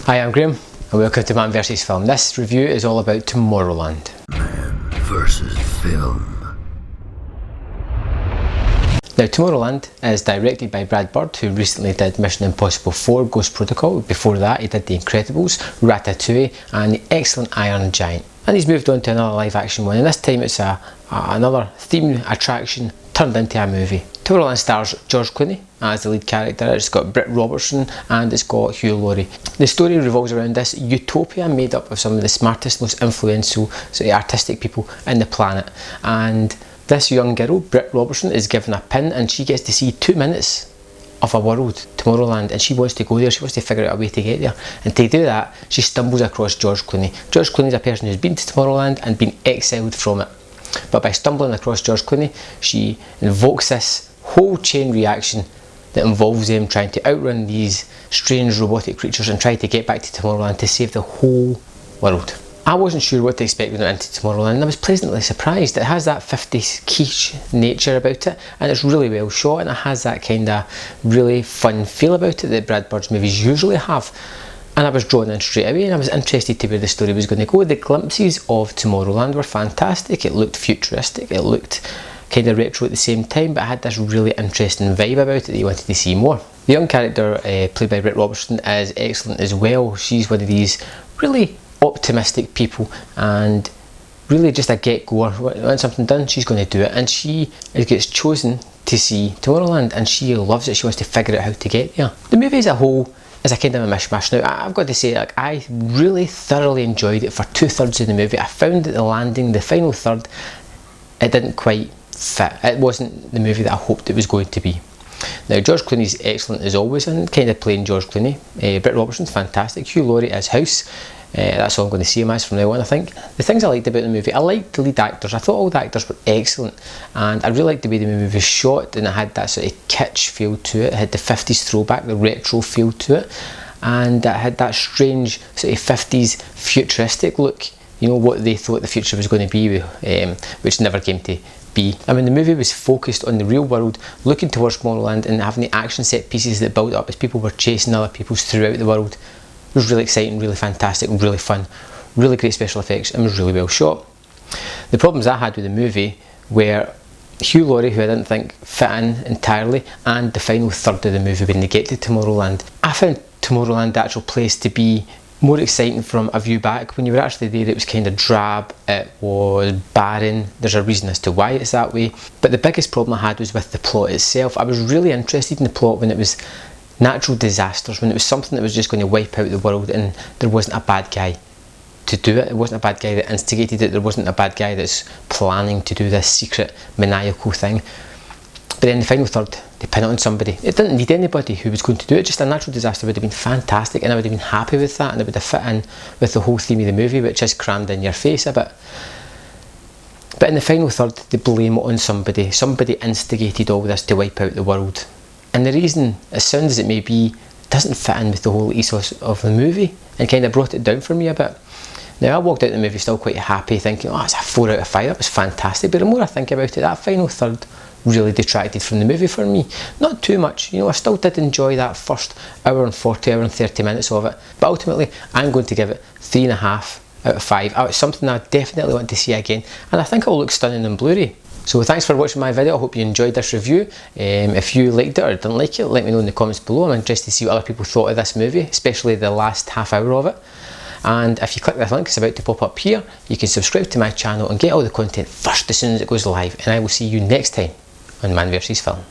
Hi, I'm Graham and welcome to Man vs Film. This review is all about Tomorrowland. Man vs Film. Now, Tomorrowland is directed by Brad Bird, who recently did Mission Impossible 4 Ghost Protocol. Before that, he did The Incredibles, Ratatouille and The Excellent Iron Giant. And he's moved on to another live action one, and this time it's another themed attraction turned into a movie. Tomorrowland stars George Clooney as the lead character. It's got Britt Robertson and it's got Hugh Laurie. The story revolves around this utopia made up of some of the smartest, most influential artistic people in the planet. And this young girl, Britt Robertson, is given a pin and she gets to see 2 minutes of a world, Tomorrowland, and she wants to go there. She wants to figure out a way to get there, and to do that she stumbles across George Clooney. George Clooney is a person who's been to Tomorrowland and been exiled from it, but by stumbling across George Clooney she invokes this whole chain reaction that involves them trying to outrun these strange robotic creatures and try to get back to Tomorrowland to save the whole world. I wasn't sure what to expect when I went into Tomorrowland, and I was pleasantly surprised. It has that 50s quiche nature about it, and it's really well shot, and it has that kind of really fun feel about it that Brad Bird's movies usually have. And I was drawn in straight away, and I was interested to where the story was going to go. The glimpses of Tomorrowland were fantastic. It looked futuristic, it looked kind of retro at the same time, but it had this really interesting vibe about it that you wanted to see more. The young character played by Britt Robertson is excellent as well. She's one of these really optimistic people and really just a get-goer. When something done, she's going to do it, and she gets chosen to see Tomorrowland and she loves it. She wants to figure out how to get there. The movie as a whole is a kind of a mishmash. Now, I've got to say, I really thoroughly enjoyed it for 2/3 of the movie. I found that the landing, the final third, it didn't quite fit. It wasn't the movie that I hoped it was going to be. Now, George Clooney's excellent as always, and kind of playing George Clooney. Britt Robertson's fantastic. Hugh Laurie as House. That's all I'm going to see him as from now on, I think. The things I liked about the movie, I liked the lead actors. I thought all the actors were excellent, and I really liked the way the movie was shot, and it had that sort of kitsch feel to it. It had the 50s throwback, the retro feel to it, and it had that strange sort of 50s futuristic look. You know, what they thought the future was going to be, which never came to be. I mean, the movie was focused on the real world, looking towards Tomorrowland and having the action set pieces that built up as people were chasing other people throughout the world. It was really exciting, really fantastic, really fun, really great special effects, and was really well shot. The problems I had with the movie were Hugh Laurie, who I didn't think fit in entirely, and the final third of the movie when they get to Tomorrowland. I found Tomorrowland, the actual place, to be more exciting from a view back. When you were actually there, it was kind of drab, it was barren. There's a reason as to why it's that way. But the biggest problem I had was with the plot itself. I was really interested in the plot when it was natural disasters, when it was something that was just going to wipe out the world and there wasn't a bad guy to do it. It wasn't a bad guy that instigated it. There wasn't a bad guy that's planning to do this secret maniacal thing. But then the final third, they pin it on somebody. It didn't need anybody who was going to do it. Just a natural disaster would have been fantastic, and I would have been happy with that, and it would have fit in with the whole theme of the movie, which is crammed in your face a bit. But in the final third, they blame it on somebody. Somebody instigated all this to wipe out the world. And the reason, as sound as it may be, doesn't fit in with the whole ethos of the movie, and kind of brought it down for me a bit. Now, I walked out the movie still quite happy, thinking, oh, it's a 4 out of 5, that was fantastic. But the more I think about it, that final third really detracted from the movie for me. Not too much, you know, I still did enjoy that first hour and 40, hour and 30 minutes of it. But ultimately, I'm going to give it 3.5 out of 5. It's something I definitely want to see again, and I think it'll look stunning in Blu-ray. So thanks for watching my video. I hope you enjoyed this review. If you liked it or didn't like it, let me know in the comments below. I'm interested to see what other people thought of this movie, especially the last half hour of it. And if you click this link, it's about to pop up here, you can subscribe to my channel and get all the content first as soon as it goes live. And I will see you next time on Man vs Film.